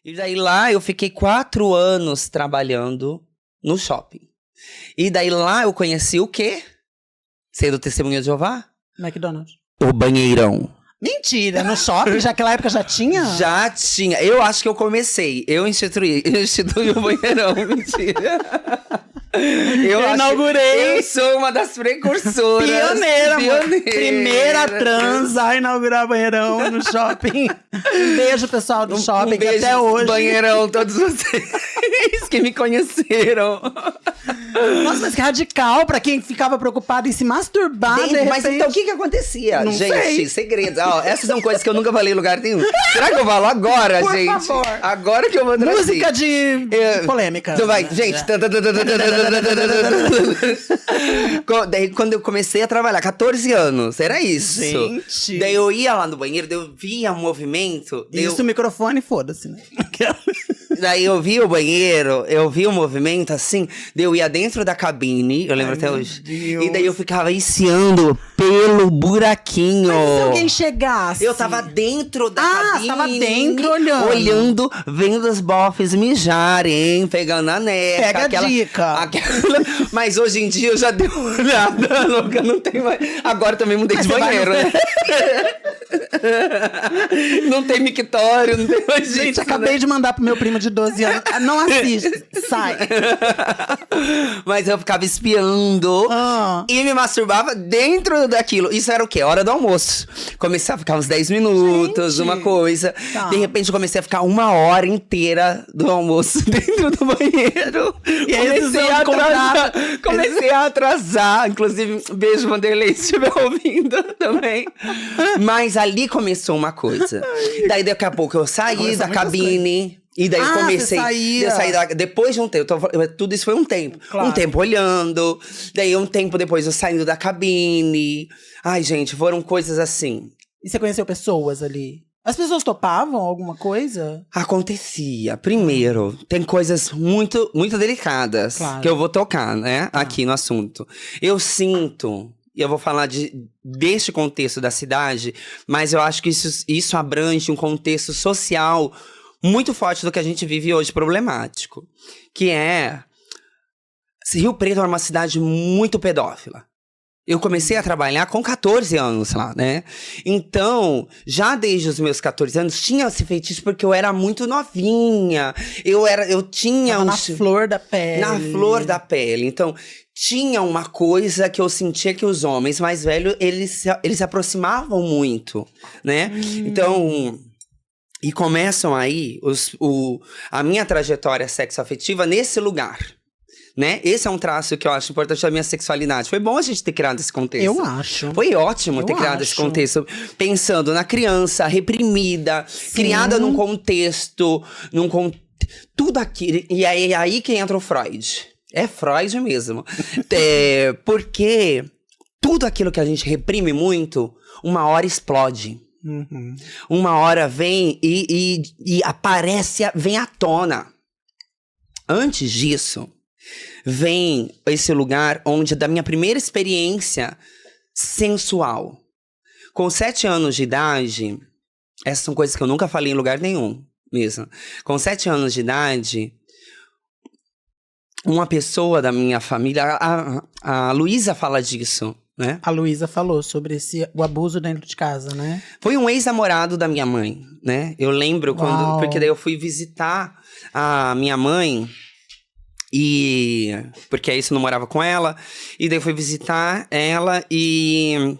E daí lá eu fiquei 4 anos trabalhando no shopping. E daí lá eu conheci o quê? Sendo testemunha de Jeová? McDonald's. O banheirão. Mentira, no shopping? Já naquela época já tinha? Já tinha. Eu acho que eu comecei. Eu instituí o banheirão. Mentira. Eu inaugurei. Eu sou uma das precursoras. Pioneira. Primeira trans a inaugurar banheirão no shopping. Um beijo, pessoal do shopping, que beijo, até hoje. Banheirão, todos vocês que me conheceram. Nossa, mas que radical pra quem ficava preocupado em se masturbar, de repente. Mas então o que acontecia? Não gente, sei. segredos. Ó, essas são coisas que eu nunca falei em lugar nenhum. Será que eu falo agora, Por gente? favor. Agora que eu vou trazer. Música de polêmica. Então vai, gente. Daí quando eu comecei a trabalhar, 14 anos, era isso. Gente. Daí eu ia lá no banheiro, daí eu via o movimento. Isso, o microfone, foda-se, né? Daí eu vi o banheiro, eu vi o movimento assim, daí eu ia dentro da cabine, eu lembro até hoje. Deus. E daí eu ficava enfiando pelo buraquinho. Mas se alguém chegasse? Eu tava dentro da cabine. Você tava dentro olhando. Olhando, vendo os bofs mijarem, pegando a neca. Pega a dica. Mas hoje em dia eu já dei uma olhada, louca, não tem mais. Agora também mudei de banheiro, né? Não tem mictório, não tem mais Gente, disso, acabei né? de mandar pro meu primo de 12 anos. Não assiste, sai. Mas eu ficava espiando e me masturbava dentro daquilo. Isso era o quê? Hora do almoço. Começava a ficar uns 10 minutos, Gente. uma coisa. Tá. De repente eu comecei a ficar 1 hora inteira do almoço dentro do banheiro. E aí Comecei a atrasar. Inclusive, beijo, Vanderlei, se estiver ouvindo também. Mas ali começou uma coisa. Daí daqui a pouco eu saí Começou da muitas cabine. E daí eu comecei. Você saía. Eu saí depois de um tempo. Tudo isso foi um tempo. Claro. Um tempo olhando. Daí um tempo depois eu saindo da cabine. Ai, gente, foram coisas assim. E você conheceu pessoas ali? As pessoas topavam alguma coisa? Acontecia. Primeiro, tem coisas muito, muito delicadas Claro. que eu vou tocar, né? Aqui no assunto. Eu sinto. E eu vou falar deste contexto da cidade, mas eu acho que isso abrange um contexto social muito forte do que a gente vive hoje, problemático. Que é... Rio Preto é uma cidade muito pedófila. Eu comecei a trabalhar com 14 anos lá, né? Então, já desde os meus 14 anos, tinha esse fetiche porque eu era muito novinha. Eu tinha... Tava na flor da pele. Na flor da pele. Então, tinha uma coisa que eu sentia que os homens mais velhos, eles se aproximavam muito, né? Então... E começam aí a minha trajetória sexoafetiva nesse lugar, né? Esse é um traço que eu acho importante da minha sexualidade. Foi bom a gente ter criado esse contexto. Eu acho. Foi ótimo ter criado esse contexto. Pensando na criança reprimida, criada num contexto, tudo aquilo. E é aí que entra o Freud. É Freud mesmo. Porque tudo aquilo que a gente reprime muito, uma hora explode. Uhum. Uma hora vem e aparece, vem à tona. Antes disso, vem esse lugar onde, da minha primeira experiência sensual. Com 7 anos de idade, essas são coisas que eu nunca falei em lugar nenhum, mesmo. Com 7 anos de idade, uma pessoa da minha família, a Luísa fala disso, né? A Luísa falou sobre o abuso dentro de casa, né? Foi um ex-namorado da minha mãe, né? Eu lembro quando... Porque daí eu fui visitar a minha mãe... Porque aí eu não morava com ela. E daí eu fui visitar ela e...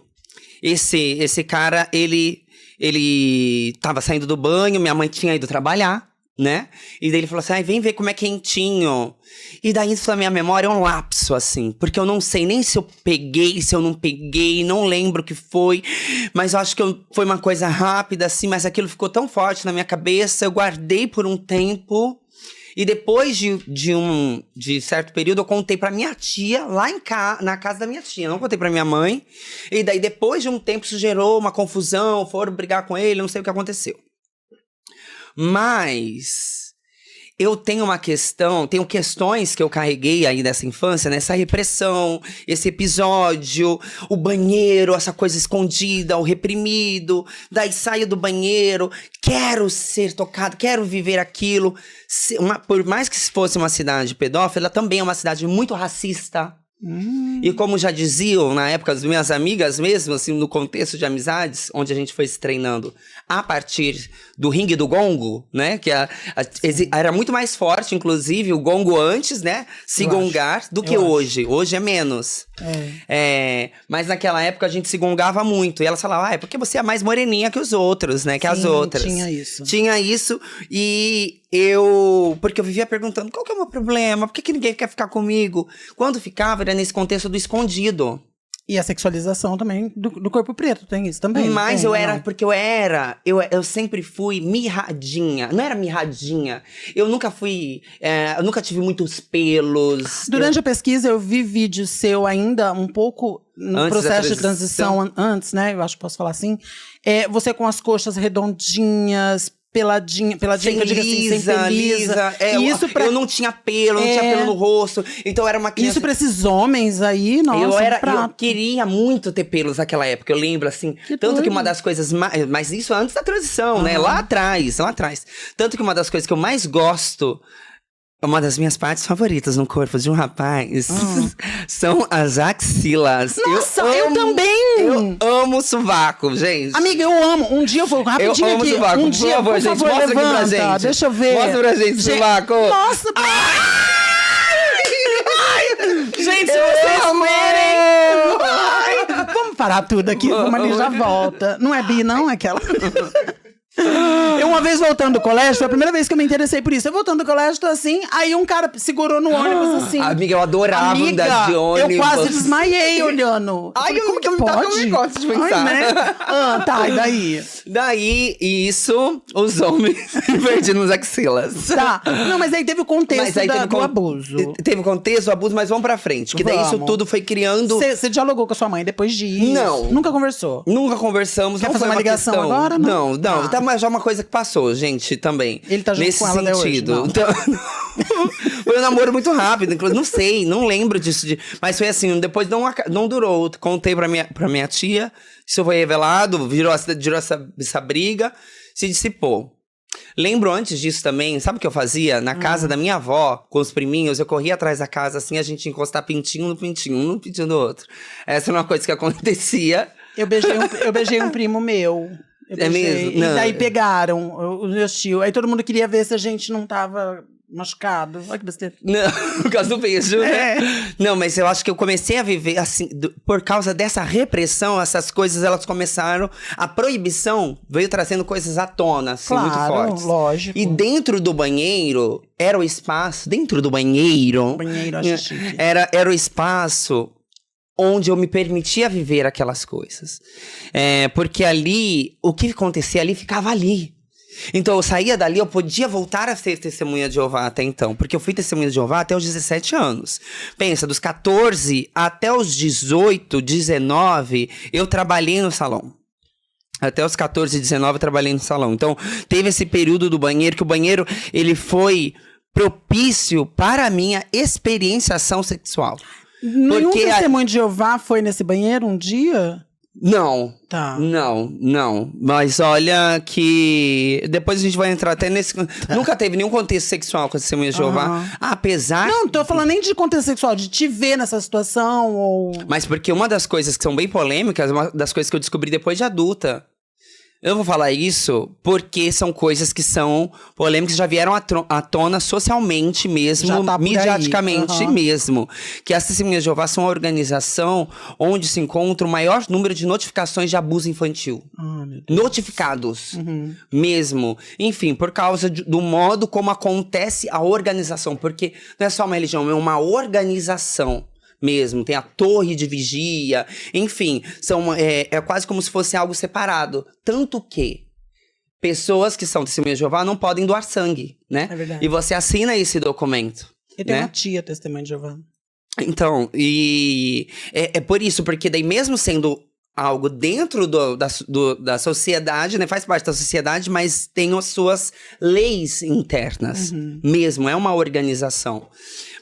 Esse cara, ele tava saindo do banho, minha mãe tinha ido trabalhar, né? E daí ele falou assim, ai, vem ver como é quentinho. E daí isso na minha memória é um lapso, assim. Porque eu não sei nem se eu peguei, se eu não peguei, não lembro o que foi. Mas eu acho que foi uma coisa rápida, assim. Mas aquilo ficou tão forte na minha cabeça, eu guardei por um tempo. E depois de certo período, eu contei pra minha tia, lá na casa da minha tia. Não contei pra minha mãe. E daí, depois de um tempo, isso gerou uma confusão. Foram brigar com ele, não sei o que aconteceu. Mas eu tenho tenho questões que eu carreguei aí dessa infância, nessa repressão, esse episódio, o banheiro, essa coisa escondida, o reprimido, daí saio do banheiro, quero ser tocado, quero viver aquilo. Por mais que fosse uma cidade pedófila, também é uma cidade muito racista. E como já diziam na época das minhas amigas mesmo, assim, no contexto de amizades, onde a gente foi se treinando a partir do ringue do gongo, né? Que era muito mais forte, inclusive, o gongo antes, né? Se gongar do que hoje. Hoje é menos. Mas naquela época a gente se gongava muito. E elas falavam, é porque você é mais moreninha que os outros, né? Que as outras. Tinha isso. E porque eu vivia perguntando, qual que é o meu problema? Por que ninguém quer ficar comigo? Quando ficava, era nesse contexto do escondido. E a sexualização também do corpo preto, tem isso também. Mas porque eu sempre fui mirradinha. Não era mirradinha. Eu nunca fui, eu nunca tive muitos pelos. Durante a pesquisa, eu vi vídeo seu ainda um pouco no processo de transição antes, né? Eu acho que posso falar assim. Você com as coxas redondinhas, peladinha que eu digo assim, sem lisa. Eu não tinha pelo, não tinha pelo no rosto. Então era uma criança. Isso pra esses homens aí, nossa, eu queria muito ter pelos naquela época. Eu lembro, assim, que uma das coisas mais. Mas isso antes da transição, né? Lá atrás. Tanto que uma das coisas que eu mais gosto. Uma das minhas partes favoritas no corpo de um rapaz são as axilas. Nossa, eu também! Eu amo sovaco, gente. Amiga, eu amo. Um dia eu vou rapidinho eu amo aqui. Sovaco. Por favor, gente, mostra aqui pra gente. Deixa eu ver. Mostra pra gente, sovaco. Nossa, gente, se vocês verem. Vamos parar tudo aqui, vamos ali já volta. Não é bi, não? Aquela... Eu uma vez voltando do colégio, foi a primeira vez que eu me interessei por isso. Eu voltando do colégio, tô assim, aí um cara segurou no ônibus assim. Amiga, eu adorava andar de ônibus. Eu quase desmaiei olhando. Ai, como que pode? Eu gosto de pensar. Ai, né? Tá, e daí? Daí, isso, os homens perdiam as axilas. Tá, não, mas aí teve o contexto do abuso. Teve o contexto do abuso, mas vamos pra frente. Que daí isso tudo foi criando... Você dialogou com a sua mãe depois disso? Não. Nunca conversou? Nunca conversamos. Quer fazer uma ligação agora? Não, tá, mas já é uma coisa que passou, gente, também. Ele tá junto nesse com ela até hoje? Então, foi um namoro muito rápido, inclusive. Não sei, não lembro disso. Mas foi assim, depois não durou. Contei pra minha tia, isso foi revelado, virou essa briga, se dissipou. Lembro antes disso também, sabe o que eu fazia? Na casa da minha avó, com os priminhos, eu corria atrás da casa, assim, a gente encostar pintinho no pintinho, um no pintinho do outro. Essa era uma coisa que acontecia. Eu beijei um primo meu. Mesmo? E daí pegaram os meus tios. Aí todo mundo queria ver se a gente não tava machucado. Olha que besteira. Não, por causa do beijo, né? Não, mas eu acho que eu comecei a viver assim, por causa dessa repressão, essas coisas, elas começaram... A proibição veio trazendo coisas à tona, assim, muito fortes. Lógico. E dentro do banheiro, era o espaço... Dentro do banheiro... Era o espaço... onde eu me permitia viver aquelas coisas. Porque ali, o que acontecia ali, ficava ali. Então, eu saía dali, eu podia voltar a ser testemunha de Jeová até então. Porque eu fui testemunha de Jeová até os 17 anos. Pensa, dos 14 até os 18, 19, eu trabalhei no salão. Até os 14 e 19 eu trabalhei no salão. Então, teve esse período do banheiro, que o banheiro, ele foi propício para a minha experienciação sexual. Nenhum testemunho de Jeová foi nesse banheiro um dia? Não. Tá. Não. Mas olha que... Depois a gente vai entrar até nesse... Nunca teve nenhum contexto sexual com a testemunha de Jeová. Apesar... Não tô falando nem de contexto sexual, de te ver nessa situação ou... Mas porque uma das coisas que são bem polêmicas, uma das coisas que eu descobri depois de adulta... Eu vou falar isso porque são coisas que são polêmicas, já vieram à tona socialmente mesmo, midiaticamente mesmo. Que as Testemunhas de Jeová são uma organização onde se encontra o maior número de notificações de abuso infantil. Notificados mesmo. Enfim, por causa do modo como acontece a organização. Porque não é só uma religião, é uma organização. Mesmo, tem a torre de vigia, enfim, é quase como se fosse algo separado. Tanto que pessoas que são testemunhas de Jeová não podem doar sangue, né? É verdade. E você assina esse documento. Eu tenho uma tia testemunha de Jeová. Então, e é por isso, porque daí mesmo sendo algo dentro da sociedade, né? Faz parte da sociedade, mas tem as suas leis internas. Mesmo, é uma organização.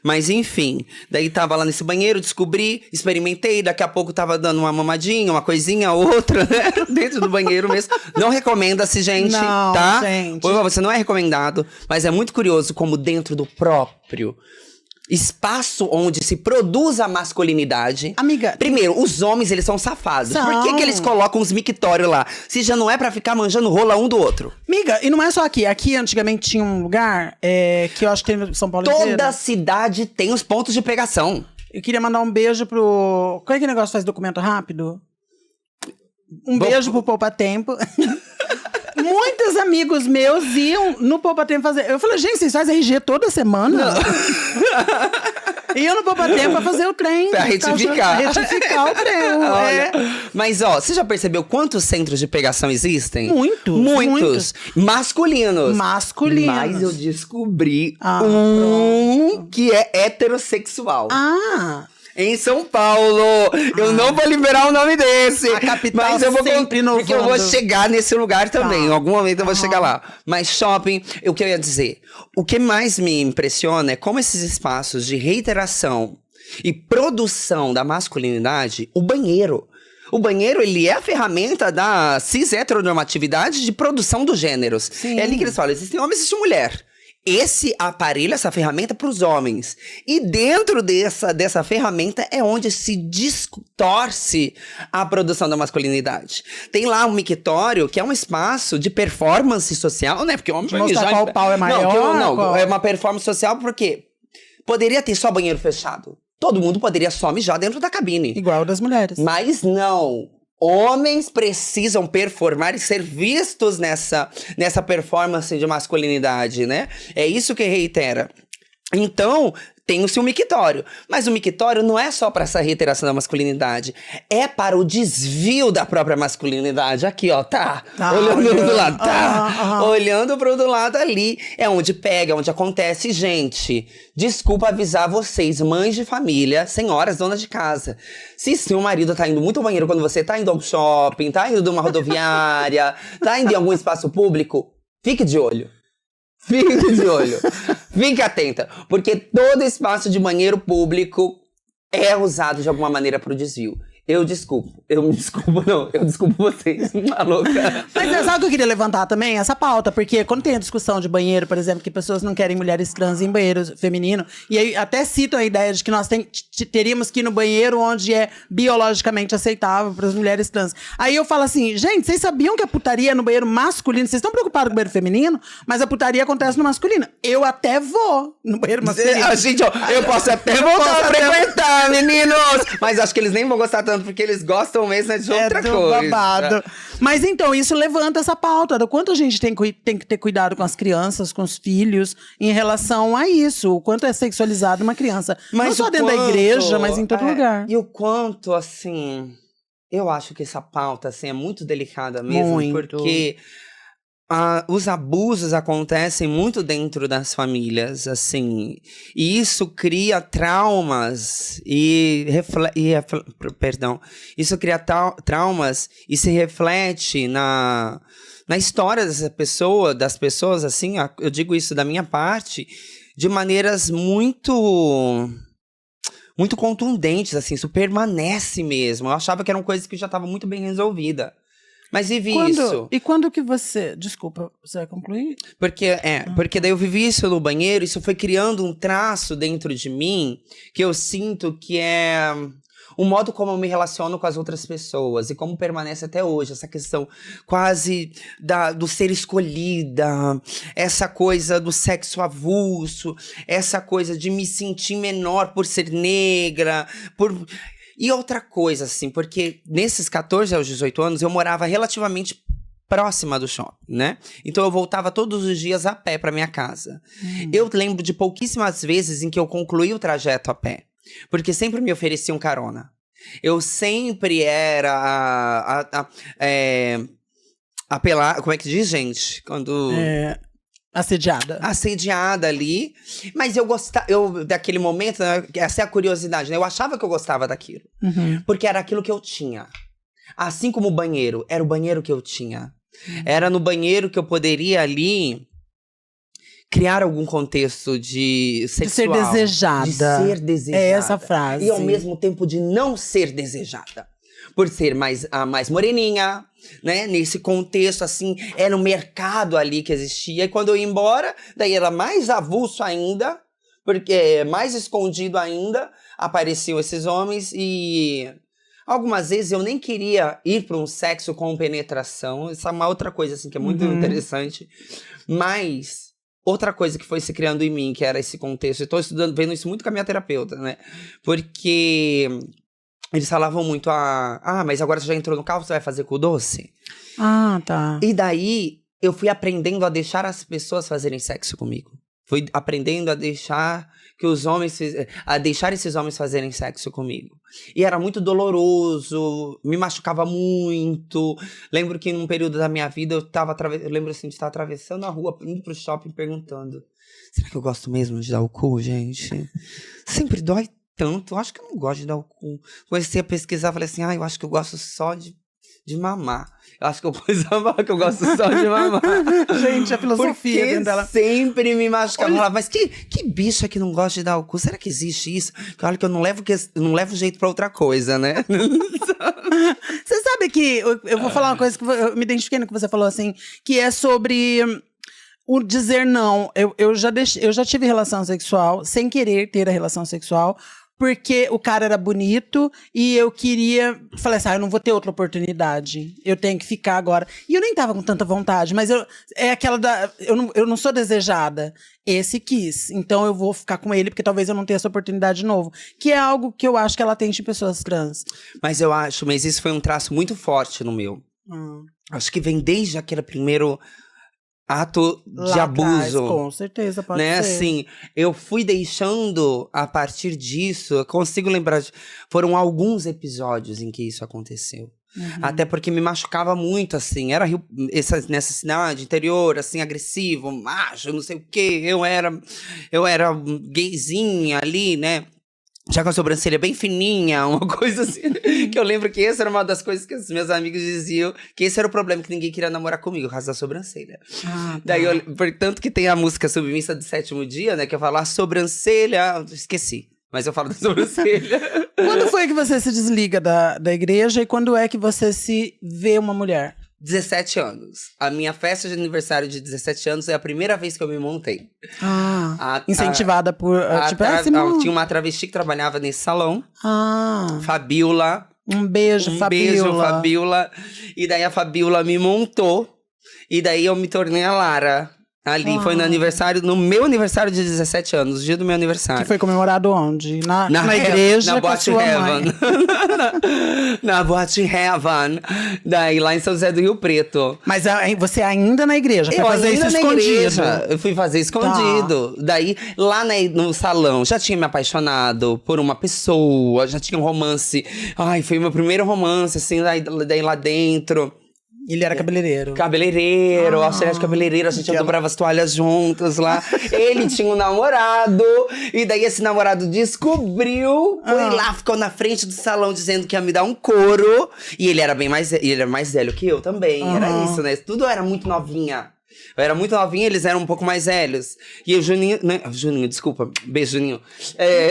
Mas enfim, daí tava lá nesse banheiro, descobri, experimentei, daqui a pouco tava dando uma mamadinha, uma coisinha, outra, né? Dentro do banheiro mesmo. Não recomenda-se, gente, não, tá? Gente. Por favor, você não é recomendado, mas é muito curioso como dentro do próprio espaço onde se produz a masculinidade. Amiga. Primeiro, os homens, eles são safados. Por que eles colocam os mictórios lá? Se já não é pra ficar manjando rola um do outro. Amiga, e não é só aqui. Aqui, antigamente, tinha um lugar que eu acho que tem em São Paulo inteiro. Toda cidade tem os pontos de pegação. Eu queria mandar um beijo pro... Qual é que negócio faz documento rápido? Beijo pro Poupa Tempo. Muitos amigos meus iam no Poupa Tempo fazer... Eu falei, gente, vocês fazem RG toda semana? Iam no Poupa Tempo pra fazer o trem. Pra retificar. Retificar o trem. Olha, mas, ó, você já percebeu quantos centros de pegação existem? Muitos. Masculinos. Mas eu descobri que é heterossexual. Em São Paulo. Eu não vou liberar o nome desse. A capital mas eu vou sempre inovando. Porque eu vou chegar nesse lugar também. Em algum momento eu vou chegar lá. Mas shopping, o que eu ia dizer? O que mais me impressiona é como esses espaços de reiteração e produção da masculinidade, o banheiro. O banheiro, ele é a ferramenta da cis-heteronormatividade de produção dos gêneros. Sim. É ali que eles falam, existe homem, existe mulher. Esse aparelho, essa ferramenta para os homens. E dentro dessa ferramenta é onde se distorce a produção da masculinidade. Tem lá um mictório, que é um espaço de performance social, né? Porque o homem vai mostrar qual pau é maior. Não, é uma performance social porque poderia ter só banheiro fechado. Todo mundo poderia só mijar dentro da cabine. Igual das mulheres. Mas não. Homens precisam performar e ser vistos nessa performance de masculinidade, né? É isso que reitera. Então, tem-se um mictório. Mas o mictório não é só para essa reiteração da masculinidade. É para o desvio da própria masculinidade. Aqui, ó, tá. Olhando pro lado, tá. Olhando pro outro lado ali. É onde pega, onde acontece. Gente, desculpa avisar vocês, mães de família, senhoras, donas de casa. Se seu marido tá indo muito ao banheiro quando você tá indo ao shopping, tá indo de uma rodoviária, tá indo em algum espaço público, fique de olho. Fique de olho. Fique atenta. Porque todo espaço de banheiro público é usado de alguma maneira para o desvio. Eu me desculpo, não. Eu desculpo vocês, maluca. Mas sabe o que eu queria levantar também? Essa pauta, porque quando tem a discussão de banheiro, por exemplo, que pessoas não querem mulheres trans em banheiro feminino, e aí até cito a ideia de que nós teríamos que ir no banheiro onde é biologicamente aceitável para as mulheres trans. Aí eu falo assim, gente, vocês sabiam que a putaria é no banheiro masculino? Vocês estão preocupados com o banheiro feminino? Mas a putaria acontece no masculino. Eu até vou no banheiro masculino. Gente, ó, eu posso até voltar a frequentar, meninos! Mas acho que eles nem vão gostar tanto, porque eles gostam mesmo de outra coisa. Babado. Mas então, isso levanta essa pauta do quanto a gente tem que ter cuidado com as crianças, com os filhos, em relação a isso. O quanto é sexualizado uma criança. Mas não só dentro da igreja, mas em todo lugar. E o quanto, assim... Eu acho que essa pauta, assim, é muito delicada mesmo. Muito. Porque... os abusos acontecem muito dentro das famílias, assim, e isso cria traumas isso cria traumas e se reflete na história das pessoas, assim, eu digo isso da minha parte, de maneiras muito contundentes, assim, isso permanece mesmo. Eu achava que eram coisas que já estavam muito bem resolvidas. Mas vivi isso. E quando que você... Desculpa, você vai concluir? Porque daí eu vivi isso no banheiro, isso foi criando um traço dentro de mim, que eu sinto que é o modo como eu me relaciono com as outras pessoas, e como permanece até hoje, essa questão quase do ser escolhida, essa coisa do sexo avulso, essa coisa de me sentir menor por ser negra, E outra coisa, assim, porque nesses 14 aos 18 anos eu morava relativamente próxima do shopping, né? Então eu voltava todos os dias a pé pra minha casa. Eu lembro de pouquíssimas vezes em que eu concluí o trajeto a pé, porque sempre me ofereciam carona. Eu sempre era apelar, como é que diz, gente? Quando... Assediada ali. Mas eu gostava, daquele momento, né, essa é a curiosidade, né? Eu achava que eu gostava daquilo. Porque era aquilo que eu tinha. Assim como o banheiro, era o banheiro que eu tinha. Era no banheiro que eu poderia ali criar algum contexto de sexual. De ser desejada. De ser desejada. É essa frase. E ao mesmo tempo de não ser desejada. Por ser a mais moreninha, né? Nesse contexto, assim, era um mercado ali que existia. E quando eu ia embora, daí era mais avulso ainda, porque mais escondido ainda, apareciam esses homens e... Algumas vezes eu nem queria ir para um sexo com penetração. Isso é uma outra coisa, assim, que é muito interessante. Mas outra coisa que foi se criando em mim, que era esse contexto. Eu tô vendo isso muito com a minha terapeuta, né? Porque eles falavam muito, mas agora você já entrou no carro, você vai fazer com o doce? Ah, tá. E daí, eu fui aprendendo a deixar as pessoas fazerem sexo comigo. Fui aprendendo a deixar esses homens fazerem sexo comigo. E era muito doloroso, me machucava muito. Lembro que num período da minha vida eu lembro assim de estar atravessando a rua, indo pro shopping perguntando: será que eu gosto mesmo de dar o cu, gente? Sempre dói tanto, eu acho que eu não gosto de dar o cu. Comecei a pesquisar, falei assim, eu acho que eu gosto só de mamar. Eu acho que eu pus a mão que eu gosto só de mamar. Gente, a filosofia dentro dela. Sempre me machucava. Falava, mas que bicho é que não gosta de dar o cu? Será que existe isso? Porque olha que eu não levo jeito pra outra coisa, né? Você sabe que eu vou falar uma coisa que eu me identifiquei no que você falou, assim, que é sobre o dizer não. Eu já tive relação sexual sem querer ter a relação sexual, porque o cara era bonito e eu falei assim, eu não vou ter outra oportunidade. Eu tenho que ficar agora. E eu nem tava com tanta vontade, mas eu não sou desejada. Esse quis. Então eu vou ficar com ele, porque talvez eu não tenha essa oportunidade de novo. Que é algo que eu acho que ela tem de pessoas trans. Mas isso foi um traço muito forte no meu. Acho que vem desde aquele primeiro ato de abuso. Com certeza, pode ser. Assim, eu fui deixando, a partir disso, eu consigo lembrar, foram alguns episódios em que isso aconteceu. Até porque me machucava muito, assim, nessa cidade interior, assim, agressivo, macho, não sei o quê, eu era gayzinha ali, né? Já com a sobrancelha bem fininha, uma coisa assim. Que eu lembro que essa era uma das coisas que os meus amigos diziam. Que esse era o problema, que ninguém queria namorar comigo, por causa da sobrancelha. Tá. Daí, portanto que tem a música Submissa do Sétimo Dia, né? Que eu falo, a sobrancelha... Esqueci, mas eu falo da sobrancelha. Quando foi que você se desliga da igreja e quando é que você se vê uma mulher? 17 anos. A minha festa de aniversário de 17 anos é a primeira vez que eu me montei. Incentivada por... tinha uma travesti que trabalhava nesse salão. Fabiola. Um beijo, Fabiola. E daí a Fabiola me montou. E daí eu me tornei a Lara. Ali, foi no meu aniversário de 17 anos, dia do meu aniversário. Que foi comemorado onde? Na igreja, na com a sua mãe. Na Boate Heaven. Daí, lá em São José do Rio Preto. Mas você ainda na igreja? Foi fazer isso escondido? Eu fui fazer escondido. Daí, lá no salão, já tinha me apaixonado por uma pessoa, já tinha um romance. Foi o meu primeiro romance, assim, daí lá dentro. Ele era cabeleireiro. Auxiliar de cabeleireiro, a gente dobrava as toalhas juntas lá. Ele tinha um namorado, e daí esse namorado descobriu, foi lá, ficou na frente do salão dizendo que ia me dar um couro. E ele era mais velho que eu também, era isso, né? Tudo era muito novinha. Eu era muito novinha, eles eram um pouco mais velhos. E o Juninho... Juninho, desculpa. Beijo, Juninho.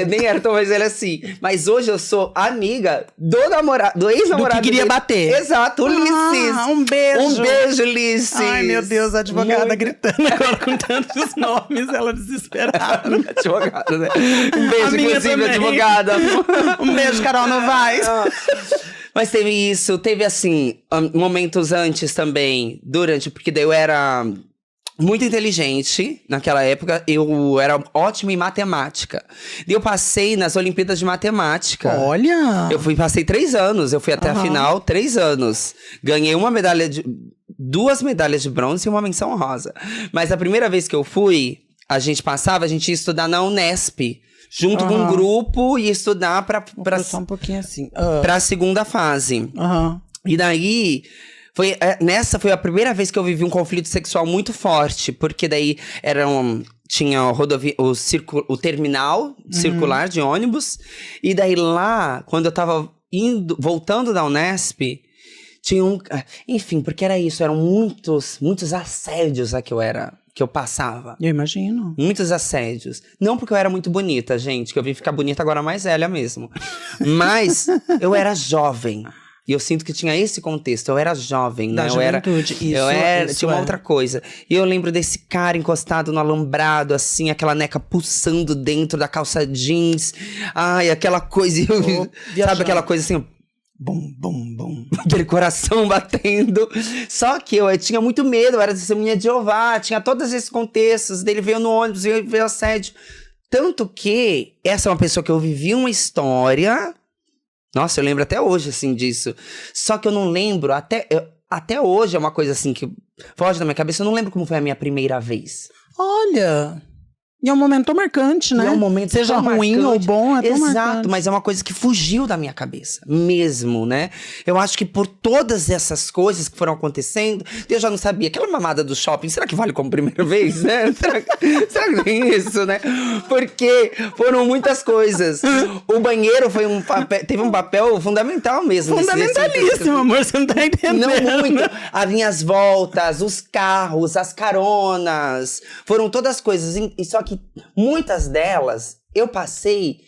Nem era tão mais velho assim. Mas hoje eu sou amiga do ex-namorado. Do que queria bater. Exato, Ulisses. Um beijo. Um beijo, Ulisses. Ai, meu Deus, a advogada gritando agora com tantos nomes. Ela desesperada. Advogada, né? Um beijo, inclusive, também. advogada. Um beijo, Carol Novaes. Mas teve isso, teve assim, momentos antes também, porque daí eu era muito inteligente naquela época, eu era ótima em matemática. E eu passei nas Olimpíadas de Matemática. Olha! Passei 3 anos, eu fui até a final 3 anos. Ganhei 2 medalhas de bronze e uma menção honrosa. Mas a primeira vez que eu fui, a gente ia estudar na Unesp. Junto com um grupo e estudar só um pouquinho assim. Pra segunda fase. E daí, nessa foi a primeira vez que eu vivi um conflito sexual muito forte. Porque daí tinha o terminal circular de ônibus. E daí lá, quando eu tava voltando da Unesp, Tinha um... Enfim, porque era isso. Eram muitos assédios que eu passava. Eu imagino. Muitos assédios. Não porque eu era muito bonita, gente. Que eu vim ficar bonita agora mais velha mesmo. Mas eu era jovem. E eu sinto que tinha esse contexto. Eu era jovem, né? Da juventude. Tinha uma outra coisa. E eu lembro desse cara encostado no alambrado, assim, aquela neca pulsando dentro da calça jeans. Ai, aquela coisa. Sabe aquela coisa assim? Bum, bum, bum. Aquele coração batendo. Só que eu tinha muito medo, eu era testemunha de Jeová, tinha todos esses contextos. Dele veio no ônibus, veio assédio. Tanto que essa é uma pessoa que eu vivi uma história. Nossa, eu lembro até hoje, assim, disso. Só que eu não lembro, até hoje é uma coisa assim que foge da minha cabeça. Eu não lembro como foi a minha primeira vez. Olha... E é um momento tão marcante, né? E é um momento seja tão ruim marcante. ou bom, é tão Exato, marcante. mas é uma coisa que fugiu da minha cabeça, mesmo, né? Eu acho que por todas essas coisas que foram acontecendo, eu já não sabia. Aquela mamada do shopping, será que vale como primeira vez, né? Será que tem isso, né? Porque foram muitas coisas. O banheiro teve um papel fundamental mesmo. Fundamentalíssimo, amor, você não tá entendendo. Não muito. As minhas voltas, os carros, as caronas, foram todas coisas. E só que muitas delas eu passei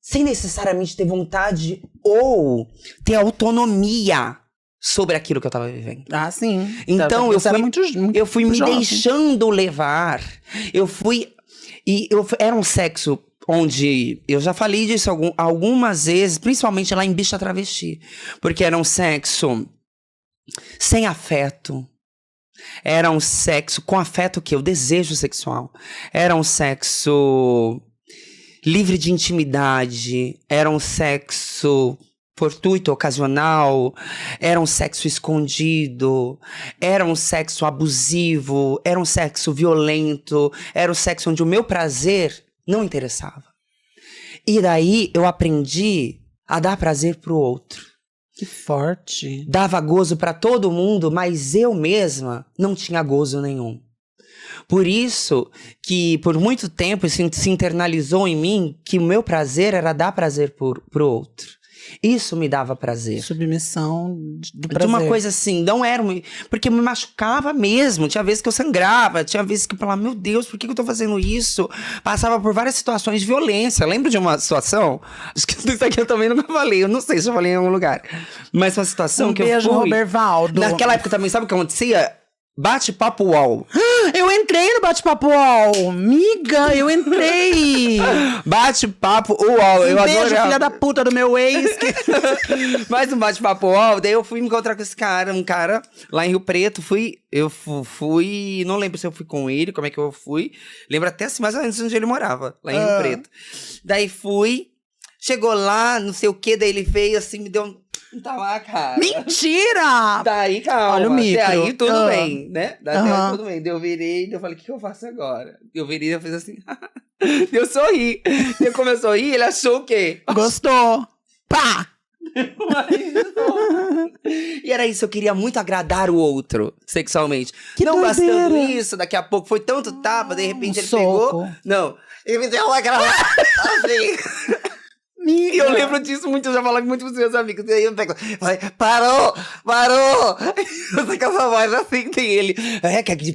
sem necessariamente ter vontade ou ter autonomia sobre aquilo que eu tava vivendo. Ah, sim. Então eu fui me jovem. deixando levar. Era um sexo onde eu já falei disso algumas vezes, principalmente lá em Bicha Travesti, porque era um sexo sem afeto. Era um sexo com afeto o desejo sexual. Era um sexo livre de intimidade. Era um sexo fortuito, ocasional. Era um sexo escondido. Era um sexo abusivo. Era um sexo violento. Era um sexo onde o meu prazer não interessava. E daí eu aprendi a dar prazer pro outro. Que forte. Dava gozo pra todo mundo, mas eu mesma não tinha gozo nenhum. Por isso que por muito tempo se internalizou em mim que o meu prazer era dar prazer pro outro. Isso me dava prazer. Submissão do prazer. De uma coisa assim, não era... Porque me machucava mesmo. Tinha vezes que eu sangrava, tinha vezes que eu falava, meu Deus, por que eu tô fazendo isso? Passava por várias situações de violência. Lembro de uma situação, acho que isso aqui eu também nunca falei, eu não sei se eu falei em algum lugar. Mas uma situação que eu fui... beijo, Robervaldo. Naquela época também, sabe o que acontecia? Bate-papo UOL. Eu entrei no bate-papo UOL. Miga, eu entrei. Bate-papo UOL. Eu beijo, adorava. filha da puta do meu ex. Mais um bate-papo UOL. Daí eu fui me encontrar com esse cara, um cara lá em Rio Preto. Eu fui, não lembro se eu fui com ele, como é que eu fui. Lembro até assim, mais ou menos onde ele morava, lá em Rio Preto. Daí fui, chegou lá, não sei o que, daí ele veio assim, me deu um... Tá lá, cara. Mentira! Daí, calma. Olha o micro. Até aí tudo bem, né? Até aí tudo bem. Daí eu virei, daí eu falei, o que eu faço agora? Eu virei e eu fiz assim. Eu sorri. Ele começou a rir, ele achou o quê? Gostou. Pá! E era isso, eu queria muito agradar o outro sexualmente. Que não doideira. bastando isso, daqui a pouco foi tanto tapa, de repente ele soco. pegou. Não, ele me deu aquela. Assim. E eu lembro disso muito, eu já falava muito com os meus amigos. E aí eu pego, falei, parou! Eu sei que essa voz assim tem ele. Quer que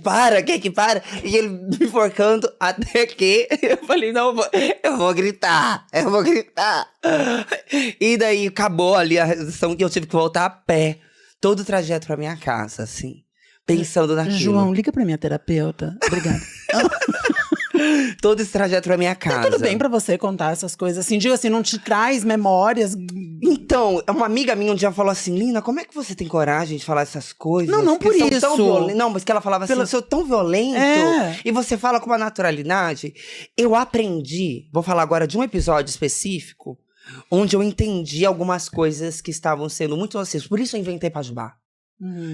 para? E ele me enforcando até que eu falei, não, eu vou gritar. E daí acabou ali a resolução e eu tive que voltar a pé. Todo o trajeto pra minha casa, assim. Pensando naquilo. João, liga pra minha terapeuta. Obrigada. Todo esse trajeto pra minha casa. Tudo bem pra você contar essas coisas assim? Digo assim, não te traz memórias? Então, uma amiga minha um dia falou assim, Lina, como é que você tem coragem de falar essas coisas? Não por isso. Não, mas que ela falava assim, eu sou tão violento. E você fala com uma naturalidade. Eu aprendi, vou falar agora de um episódio específico, onde eu entendi algumas coisas que estavam sendo muito nocivas. Por isso eu inventei Pajubá.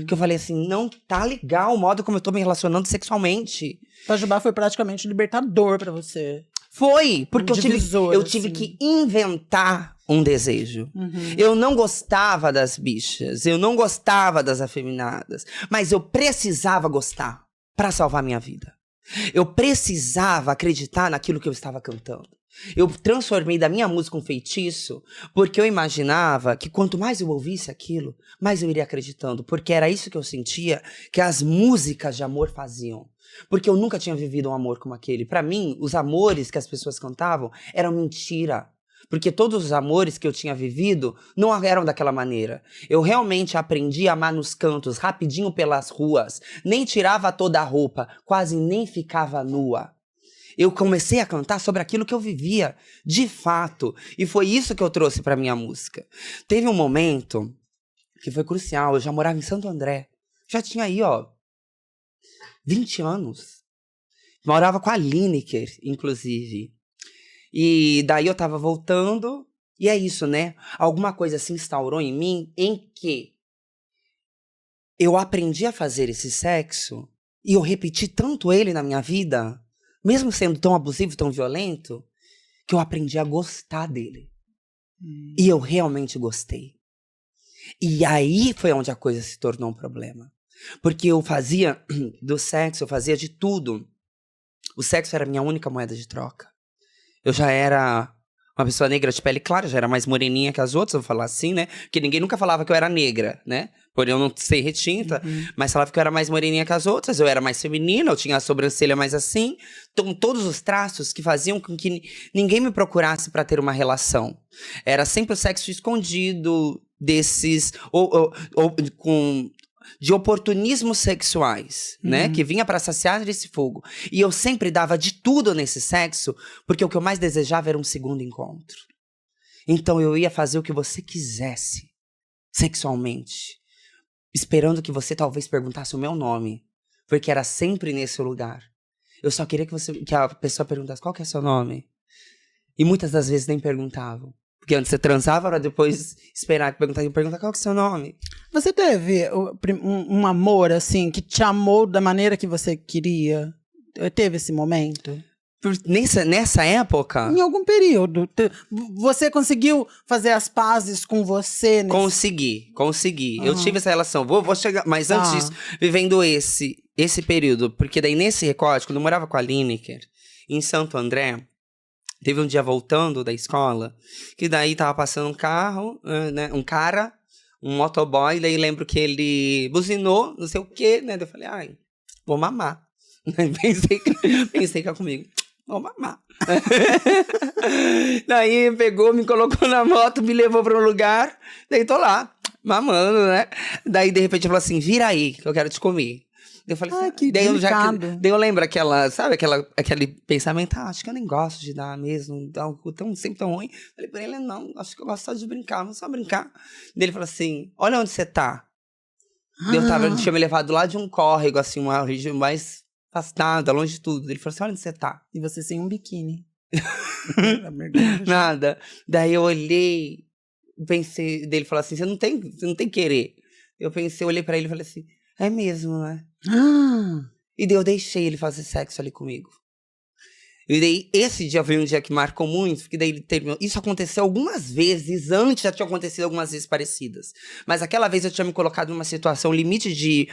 Que eu falei assim, não tá legal o modo como eu tô me relacionando sexualmente. Pajubá foi praticamente libertador pra você. Foi, porque eu assim. tive que inventar um desejo. Eu não gostava das bichas, eu não gostava das afeminadas, mas eu precisava gostar pra salvar minha vida. Eu precisava acreditar naquilo que eu estava cantando. Eu transformei da minha música um feitiço, porque eu imaginava que quanto mais eu ouvisse aquilo, mais eu iria acreditando. Porque era isso que eu sentia que as músicas de amor faziam. Porque eu nunca tinha vivido um amor como aquele. Pra mim, os amores que as pessoas cantavam eram mentira. Porque todos os amores que eu tinha vivido não eram daquela maneira. Eu realmente aprendi a amar nos cantos, rapidinho pelas ruas. Nem tirava toda a roupa, quase nem ficava nua. Eu comecei a cantar sobre aquilo que eu vivia, de fato. E foi isso que eu trouxe pra minha música. Teve um momento que foi crucial. Eu já morava em Santo André. Já tinha aí, 20 anos. Morava com a Lineker, inclusive. E daí eu tava voltando. E é isso, né? Alguma coisa se instaurou em mim em que eu aprendi a fazer esse sexo e eu repeti tanto ele na minha vida, mesmo sendo tão abusivo, tão violento, que eu aprendi a gostar dele. E eu realmente gostei. E aí foi onde a coisa se tornou um problema. Porque eu fazia do sexo, eu fazia de tudo. O sexo era a minha única moeda de troca. Eu já era uma pessoa negra de pele clara, já era mais moreninha que as outras, eu vou falar assim, né? Porque ninguém nunca falava que eu era negra, né? Por eu não ser retinta, mas falava que eu era mais moreninha que as outras, eu era mais feminina, eu tinha a sobrancelha mais assim. Então, todos os traços que faziam com que ninguém me procurasse pra ter uma relação. Era sempre o sexo escondido desses... de oportunismos sexuais, né? Que vinha pra saciar esse fogo. E eu sempre dava de tudo nesse sexo, porque o que eu mais desejava era um segundo encontro. Então eu ia fazer o que você quisesse, sexualmente, esperando que você talvez perguntasse o meu nome, porque era sempre nesse lugar. Eu só queria que a pessoa perguntasse qual que é seu nome. E muitas das vezes nem perguntavam. Porque antes você transava, para depois esperar que perguntar qual que é o seu nome. Você teve um amor, assim, que te amou da maneira que você queria? Teve esse momento? Nessa época? Em algum período. Você conseguiu fazer as pazes com você? Consegui. Eu tive essa relação. Vou chegar, mas antes disso, vivendo esse período, porque daí nesse recorte, quando eu morava com a Lineker, em Santo André, teve um dia voltando da escola, que daí tava passando um carro, né, um motoboy, daí lembro que ele buzinou, não sei o quê, né, daí eu falei, vou mamar. Pensei que era comigo, vou mamar. Daí pegou, me colocou na moto, me levou pra um lugar, daí tô lá, mamando, né, daí de repente falou assim, vira aí, que eu quero te comer. Eu falei assim, que delicado. Daí eu lembro aquele pensamento, acho que eu nem gosto de dar mesmo, algo sempre tão ruim. Falei pra ele, não, acho que eu gosto só de brincar, vamos só brincar. Daí ele falou assim, olha onde você tá. Ele tinha me levado lá de um córrego, assim, uma região mais afastada, longe de tudo. Ele falou assim, olha onde você tá. E você sem um biquíni. Nada. Daí eu olhei, pensei, daí ele falou assim, você não tem querer. Eu olhei pra ele e falei assim, é mesmo, né? E daí eu deixei ele fazer sexo ali comigo. E daí esse dia foi um dia que marcou muito, porque daí ele terminou. Isso aconteceu algumas vezes, antes já tinha acontecido algumas vezes parecidas. Mas aquela vez eu tinha me colocado numa situação limite de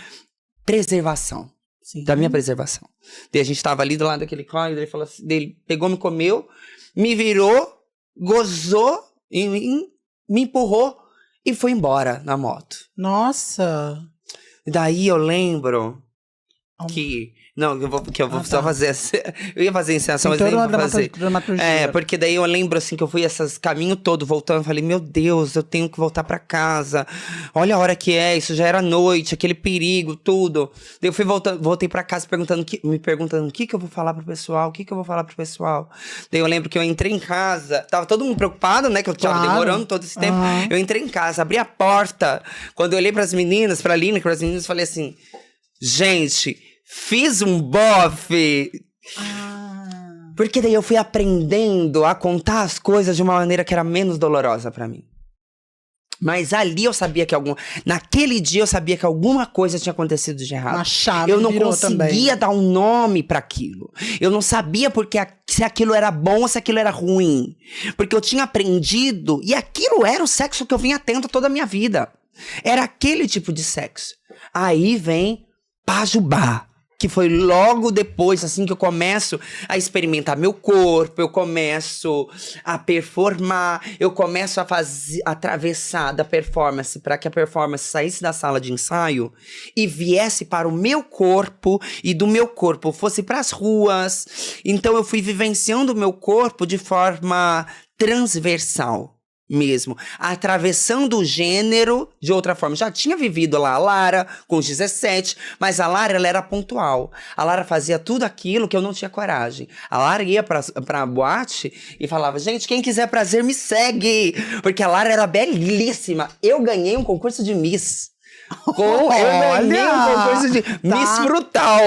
preservação. Sim. Da minha preservação. Daí a gente tava ali do lado daquele córrego, ele falou assim, ele pegou, me comeu, me virou, gozou, me empurrou e foi embora na moto. Nossa! Daí eu lembro que... Não, eu vou só fazer... Eu ia fazer encenação, mas nem vou fazer. Porque daí eu lembro, assim, que eu fui esse caminho todo voltando. Falei, meu Deus, eu tenho que voltar pra casa. Olha a hora que é, isso já era noite, aquele perigo, tudo. Daí eu voltei pra casa me perguntando o que eu vou falar pro pessoal, Daí eu lembro que eu entrei em casa, tava todo mundo preocupado, né, que eu tava demorando todo esse tempo. Eu entrei em casa, abri a porta. Quando eu olhei pras meninas, pra Lina, pras meninas, falei assim, gente... Fiz um bofe. Porque daí eu fui aprendendo a contar as coisas de uma maneira que era menos dolorosa pra mim. Mas ali eu sabia que naquele dia eu sabia que alguma coisa tinha acontecido de errado. Uma chave eu não conseguia dar um nome pra aquilo. Eu não sabia se aquilo era bom ou se aquilo era ruim. Porque eu tinha aprendido, e aquilo era o sexo que eu vinha tendo toda a minha vida. Era aquele tipo de sexo. Aí vem Pajubá. que foi logo depois, assim, que eu começo a experimentar meu corpo, eu começo a performar, eu começo a atravessar da performance para que a performance saísse da sala de ensaio e viesse para o meu corpo e do meu corpo fosse para as ruas. Então eu fui vivenciando o meu corpo de forma transversal. Mesmo, atravessando o gênero de outra forma. Já tinha vivido lá a Lara com os 17, mas a Lara, ela era pontual. A Lara fazia tudo aquilo que eu não tinha coragem. A Lara ia pra boate e falava, gente, quem quiser prazer me segue. Porque a Lara era belíssima. Eu ganhei um concurso de Miss. Eu ganhei um concurso de Miss Frutal.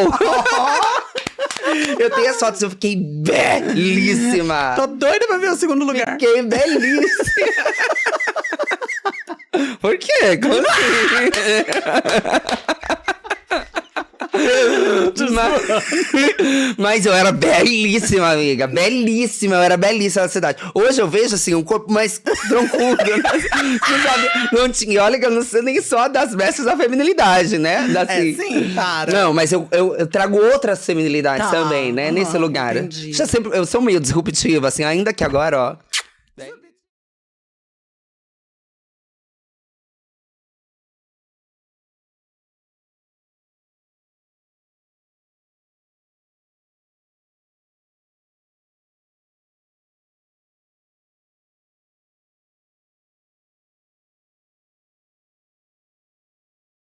Eu tenho as fotos, eu fiquei belíssima. Tô doida pra ver o segundo lugar. Fiquei belíssima. Por quê? Como assim? Mas eu era belíssima, amiga. Belíssima, eu era belíssima na cidade. Hoje eu vejo, assim, um corpo mais troncudo. Não tinha. Olha que eu não sei nem só das vestes da feminilidade, né? Assim. Sim, cara. Não, mas eu trago outras feminilidades também, né? Nesse lugar. Entendi. Eu sou meio disruptiva, assim, ainda que agora, ó.